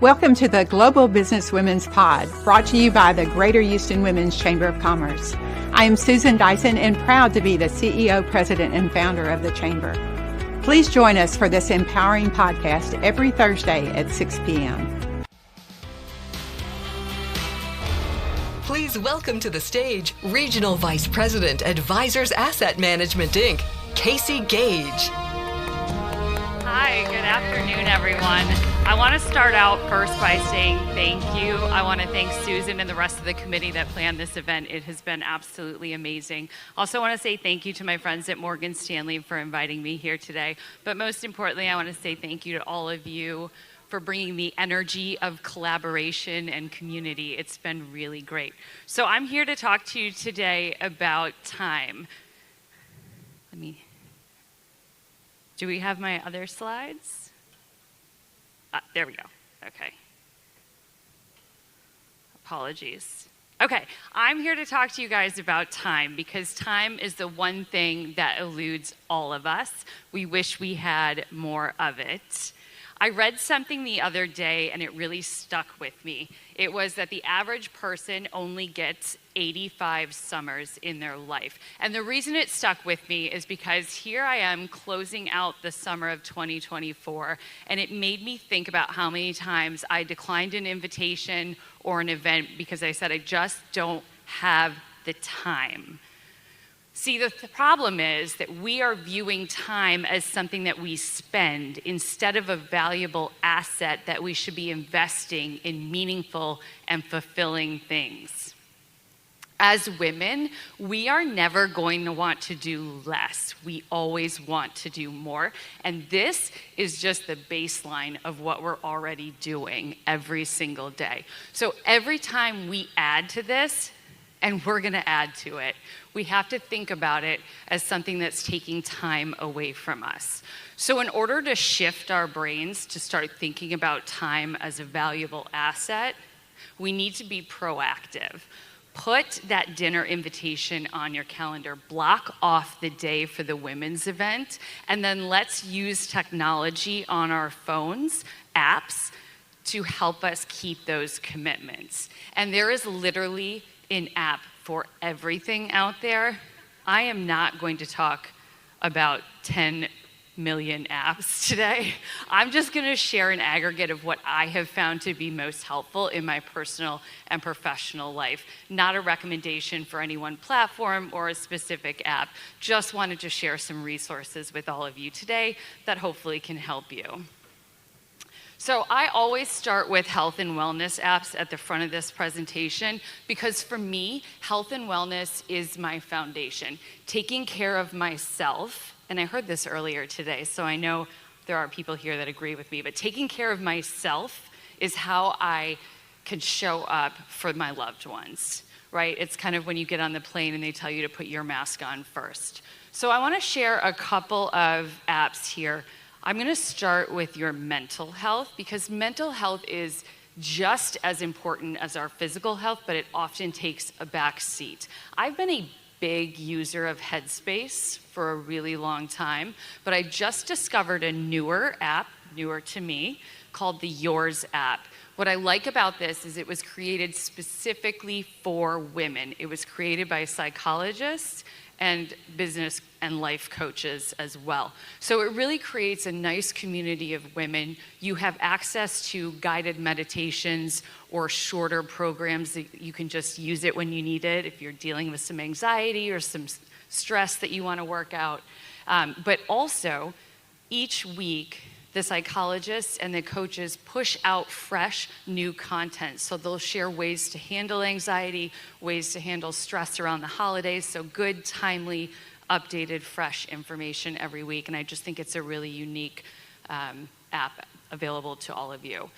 Welcome to the Global Business Women's Pod, brought to you by the Greater Houston Women's Chamber of Commerce. I am Susan Dyson and proud to be the CEO, President, and founder of the Chamber. Please join us for this empowering podcast every Thursday at 6 p.m. Please welcome to the stage Regional Vice President, Advisors Asset Management, Inc., Casey Gage. Hi, good afternoon, everyone. I want to start out first by saying thank you. I want to thank Susan and the rest of the committee that planned this event. It has been absolutely amazing. Also want to say thank you to my friends at Morgan Stanley for inviting me here today. But most importantly, I want to say thank you to all of you for bringing the energy of collaboration and community. It's been really great. So I'm here to talk to you today about time. Do we have my other slides? There we go. Okay. Apologies. Okay, I'm here to talk to you guys about time because time is the one thing that eludes all of us. We wish we had more of it. I read something the other day and it really stuck with me. It was that the average person only gets 85 summers in their life. And the reason it stuck with me is because here I am closing out the summer of 2024, and it made me think about how many times I declined an invitation or an event because I said I just don't have the time. See, the problem is that we are viewing time as something that we spend instead of a valuable asset that we should be investing in meaningful and fulfilling things. As women, we are never going to want to do less. We always want to do more. And this is just the baseline of what we're already doing every single day. So every time we add to this, and we're going to add to it, we have to think about it as something that's taking time away from us. So in order to shift our brains to start thinking about time as a valuable asset, we need to be proactive. Put that dinner invitation on your calendar, block off the day for the women's event, and then let's use technology on our phones, apps, to help us keep those commitments. And there is literally an app for everything out there. I am not going to talk about 10 million apps today. I'm just going to share an aggregate of what I have found to be most helpful in my personal and professional life. Not a recommendation for any one platform or a specific app. Just wanted to share some resources with all of you today that hopefully can help you. So I always start with health and wellness apps at the front of this presentation because for me, health and wellness is my foundation. Taking care of myself, and I heard this earlier today, so I know there are people here that agree with me, but taking care of myself is how I can show up for my loved ones, right? It's kind of when you get on the plane and they tell you to put your mask on first. So I want to share a couple of apps here. I'm going to start with your mental health because mental health is just as important as our physical health, but it often takes a back seat. I've been a big user of Headspace for a really long time, but I just discovered a newer app, newer to me, called the Yours app. What I like about this is it was created specifically for women. It was created by psychologists and business and life coaches as well. So it really creates a nice community of women. You have access to guided meditations or shorter programs that you can just use it when you need it, if you're dealing with some anxiety or some stress that you want to work out. But also, each week, the psychologists and the coaches push out fresh, new content. So they'll share ways to handle anxiety, ways to handle stress around the holidays. So good, timely, updated, fresh information every week. And I just think it's a really unique app available to all of you.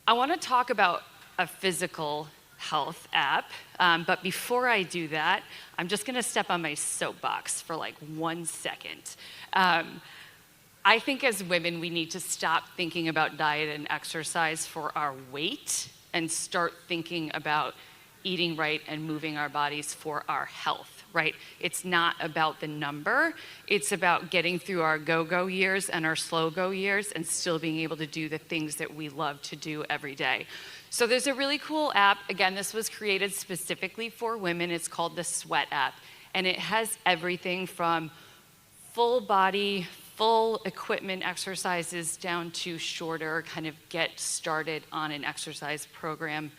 I want to talk about a physical health app. But before I do that, I'm just going to step on my soapbox for like 1 second. I think as women, we need to stop thinking about diet and exercise for our weight and start thinking about eating right and moving our bodies for our health, right? It's not about the number. It's about getting through our go-go years and our slow-go years and still being able to do the things that we love to do every day. So there's a really cool app. Again, this was created specifically for women. It's called the Sweat app. And it has everything from full body, full equipment exercises down to shorter, kind of get started on an exercise program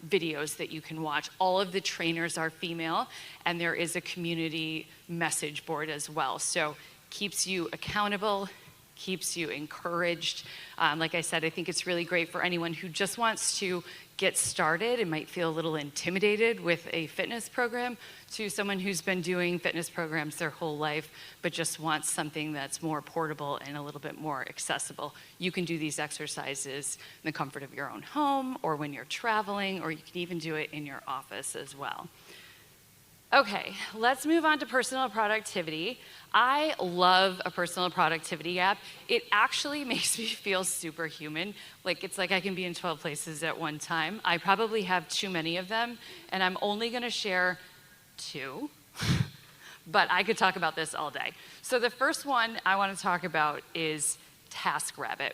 videos that you can watch. All of the trainers are female, and there is a community message board as well. So keeps you accountable, keeps you encouraged. Like I said, I think it's really great for anyone who just wants to get started and might feel a little intimidated with a fitness program, to someone who's been doing fitness programs their whole life but just wants something that's more portable and a little bit more accessible. You can do these exercises in the comfort of your own home or when you're traveling, or you can even do it in your office as well. Okay, let's move on to personal productivity. I love a personal productivity app. It actually makes me feel superhuman. It's like I can be in 12 places at one time. I probably have too many of them, and I'm only gonna share 2, but I could talk about this all day. So the first one I wanna talk about is TaskRabbit.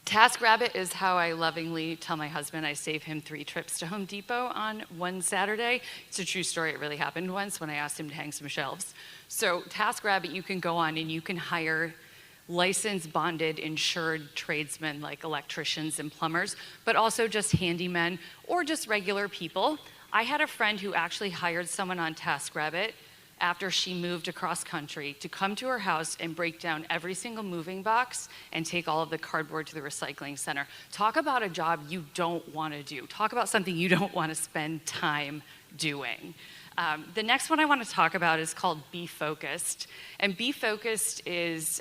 TaskRabbit is how I lovingly tell my husband I save him 3 trips to Home Depot on one Saturday. It's a true story. It really happened once when I asked him to hang some shelves. So TaskRabbit, you can go on and you can hire licensed, bonded, insured tradesmen like electricians and plumbers, but also just handymen or just regular people. I had a friend who actually hired someone on TaskRabbit after she moved across country to come to her house and break down every single moving box and take all of the cardboard to the recycling center. Talk about a job you don't want to do. Talk about something you don't want to spend time doing. The next one I want to talk about is called Be Focused. And Be Focused is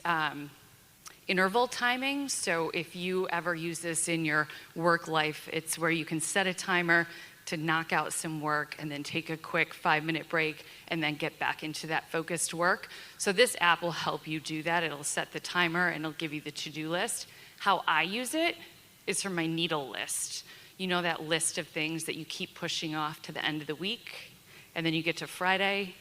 interval timing. So if you ever use this in your work life, it's where you can set a timer to knock out some work and then take a quick 5-minute break and then get back into that focused work. So this app will help you do that. It'll set the timer and it'll give you the to-do list. How I use it is for my needle list. You know, that list of things that you keep pushing off to the end of the week, and then you get to Friday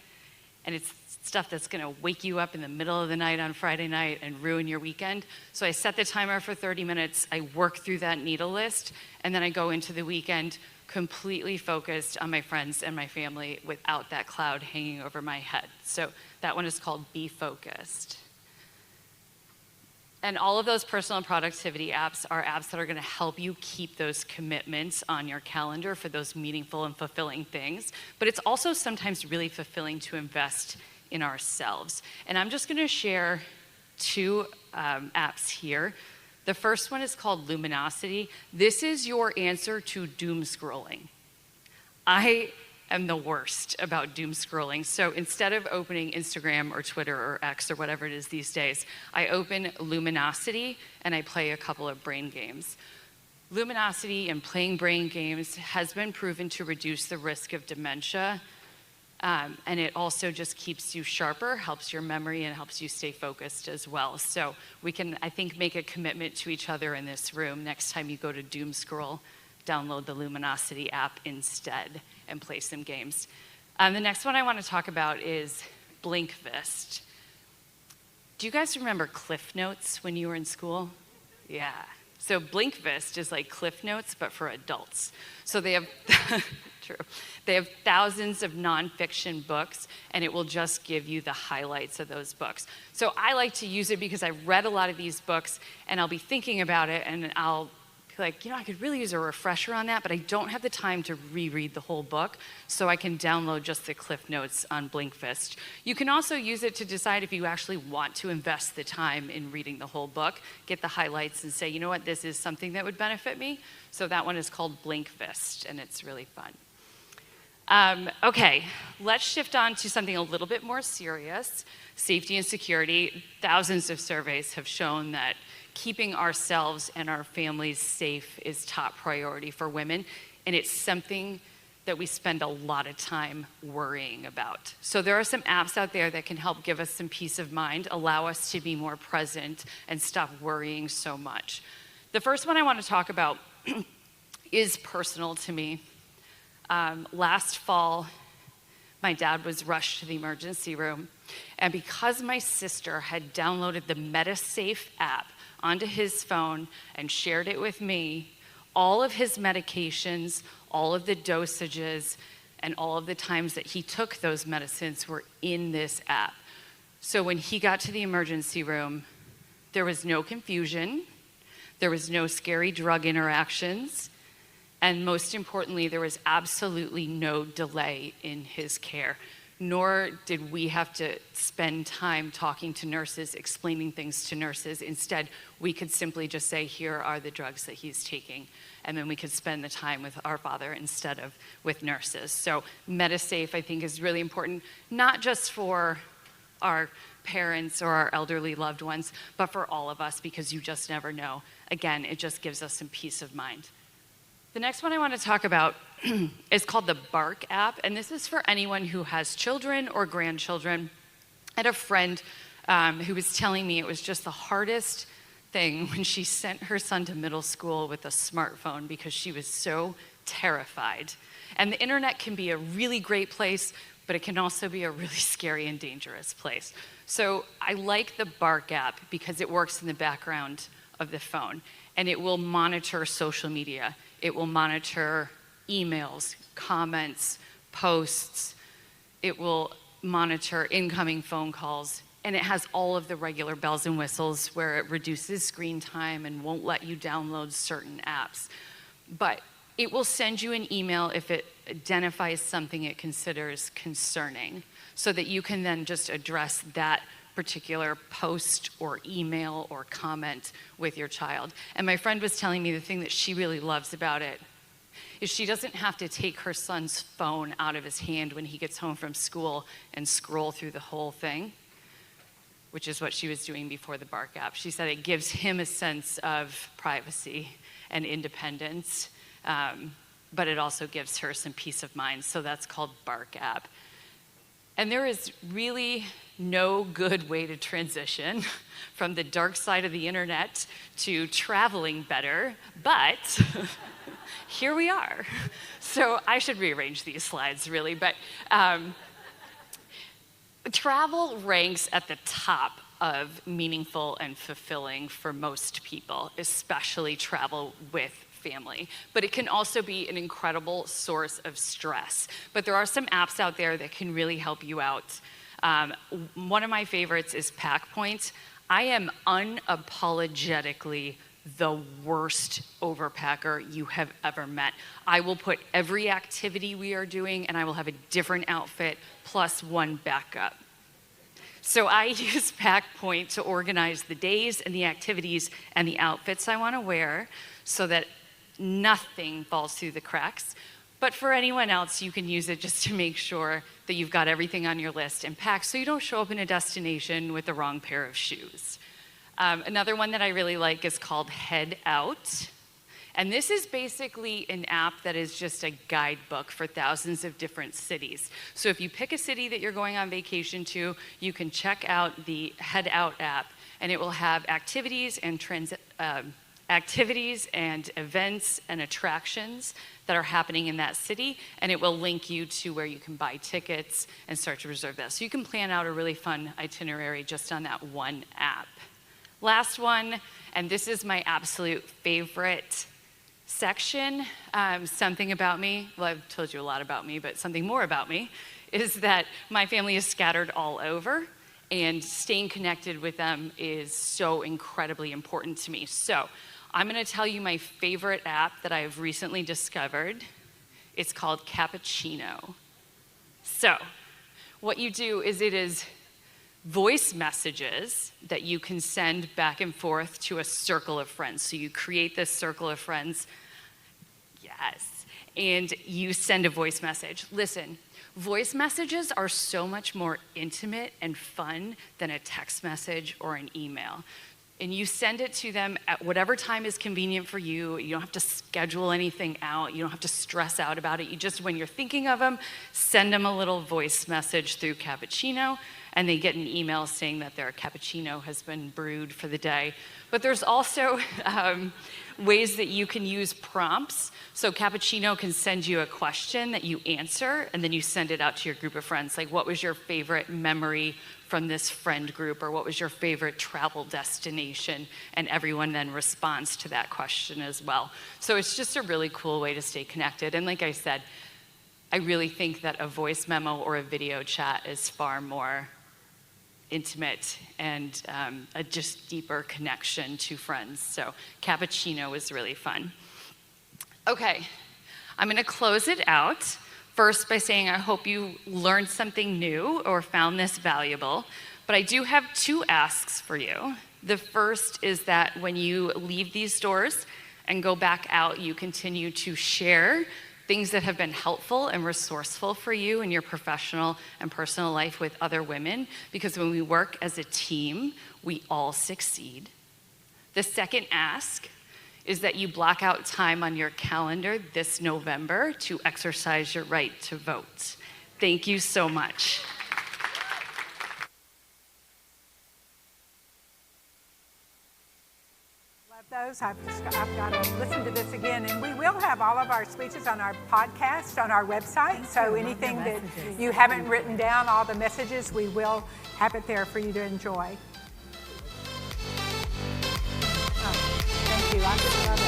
and it's stuff that's gonna wake you up in the middle of the night on Friday night and ruin your weekend. So I set the timer for 30 minutes, I work through that needle list, and then I go into the weekend completely focused on my friends and my family without that cloud hanging over my head. So that one is called Be Focused. And all of those personal productivity apps are apps that are gonna help you keep those commitments on your calendar for those meaningful and fulfilling things. But it's also sometimes really fulfilling to invest in ourselves. And I'm just gonna share 2 apps here. The first one is called Luminosity. This is your answer to doom scrolling. I am the worst about doom scrolling. So instead of opening Instagram or Twitter or X or whatever it is these days, I open Luminosity and I play a couple of brain games. Luminosity and playing brain games has been proven to reduce the risk of dementia. And it also just keeps you sharper, helps your memory, and helps you stay focused as well. So we can, I think, make a commitment to each other in this room. Next time you go to doom scroll, download the Luminosity app instead and play some games. The next one I want to talk about is Blinkfist. Do you guys remember Cliff Notes when you were in school? Yeah. So Blinkfist is like Cliff Notes, but for adults. So they have... True. They have thousands of nonfiction books, and it will just give you the highlights of those books. So I like to use it because I've read a lot of these books, and I'll be thinking about it, and I'll be like, I could really use a refresher on that, but I don't have the time to reread the whole book, so I can download just the Cliff Notes on Blinkfist. You can also use it to decide if you actually want to invest the time in reading the whole book, get the highlights, and say, you know what, this is something that would benefit me. So that one is called Blinkfist, and it's really fun. Okay, let's shift on to something a little bit more serious, safety and security. Thousands of surveys have shown that keeping ourselves and our families safe is top priority for women, and it's something that we spend a lot of time worrying about. So there are some apps out there that can help give us some peace of mind, allow us to be more present, and stop worrying so much. The first one I want to talk about is personal to me. Last fall, my dad was rushed to the emergency room. And because my sister had downloaded the MediSafe app onto his phone and shared it with me, all of his medications, all of the dosages, and all of the times that he took those medicines were in this app. So when he got to the emergency room, there was no confusion, there was no scary drug interactions, and most importantly, there was absolutely no delay in his care. Nor did we have to spend time talking to nurses, explaining things to nurses. Instead, we could simply just say, here are the drugs that he's taking. And then we could spend the time with our father instead of with nurses. So MediSafe, I think, is really important, not just for our parents or our elderly loved ones, but for all of us, because you just never know. Again, it just gives us some peace of mind. The next one I want to talk about is called the Bark app, and this is for anyone who has children or grandchildren. I had a friend who was telling me it was just the hardest thing when she sent her son to middle school with a smartphone because she was so terrified. And the internet can be a really great place, but it can also be a really scary and dangerous place. So I like the Bark app because it works in the background of the phone, and it will monitor social media. It will monitor emails, comments, posts. It will monitor incoming phone calls, and it has all of the regular bells and whistles where it reduces screen time and won't let you download certain apps. But it will send you an email if it identifies something it considers concerning, so that you can then just address that particular post or email or comment with your child. And my friend was telling me the thing that she really loves about it is she doesn't have to take her son's phone out of his hand when he gets home from school and scroll through the whole thing, which is what she was doing before the Bark app. She said it gives him a sense of privacy and independence, but it also gives her some peace of mind. So that's called Bark app. And there is really no good way to transition from the dark side of the internet to traveling better, but here we are. So I should rearrange these slides, really, but travel ranks at the top of meaningful and fulfilling for most people, especially travel with family. But it can also be an incredible source of stress. But there are some apps out there that can really help you out. One of my favorites is PackPoint. I am unapologetically the worst overpacker you have ever met. I will put every activity we are doing, and I will have a different outfit plus one backup. So I use PackPoint to organize the days and the activities and the outfits I want to wear so that nothing falls through the cracks. But for anyone else, you can use it just to make sure that you've got everything on your list and packed so you don't show up in a destination with the wrong pair of shoes. Another one that I really like is called Head Out. And this is basically an app that is just a guidebook for thousands of different cities. So if you pick a city that you're going on vacation to, you can check out the Head Out app, and it will have activities and events and attractions that are happening in that city, and it will link you to where you can buy tickets and start to reserve that. So you can plan out a really fun itinerary just on that one app. Last one, and this is my absolute favorite section, something about me, well, I've told you a lot about me, but something more about me, is that my family is scattered all over, and staying connected with them is so incredibly important to me. So I'm gonna tell you my favorite app that I've recently discovered. It's called Cappuccino. So what you do is it is voice messages that you can send back and forth to a circle of friends. So you create this circle of friends, yes, and you send a voice message. Listen, voice messages are so much more intimate and fun than a text message or an email. And you send it to them at whatever time is convenient for you. You don't have to schedule anything out. You don't have to stress out about it. You just, when you're thinking of them, send them a little voice message through Cappuccino, and they get an email saying that their cappuccino has been brewed for the day. But there's also ways that you can use prompts. So Cappuccino can send you a question that you answer, and then you send it out to your group of friends. Like, what was your favorite memory from this friend group, or what was your favorite travel destination? And everyone then responds to that question as well. So it's just a really cool way to stay connected. And like I said, I really think that a voice memo or a video chat is far more intimate and a just deeper connection to friends. So Cappuccino was really fun. Okay, I'm gonna close it out first by saying I hope you learned something new or found this valuable, but I do have 2 asks for you. The first is that when you leave these doors and go back out, you continue to share things that have been helpful and resourceful for you in your professional and personal life with other women, because when we work as a team, we all succeed. The second ask is that you block out time on your calendar this November to exercise your right to vote. Thank you so much. Those. I've got to listen to this again, and we will have all of our speeches on our podcast, on our website. So anything that you haven't written down, all the messages, we will have it there for you to enjoy. Oh, thank you. I just love it.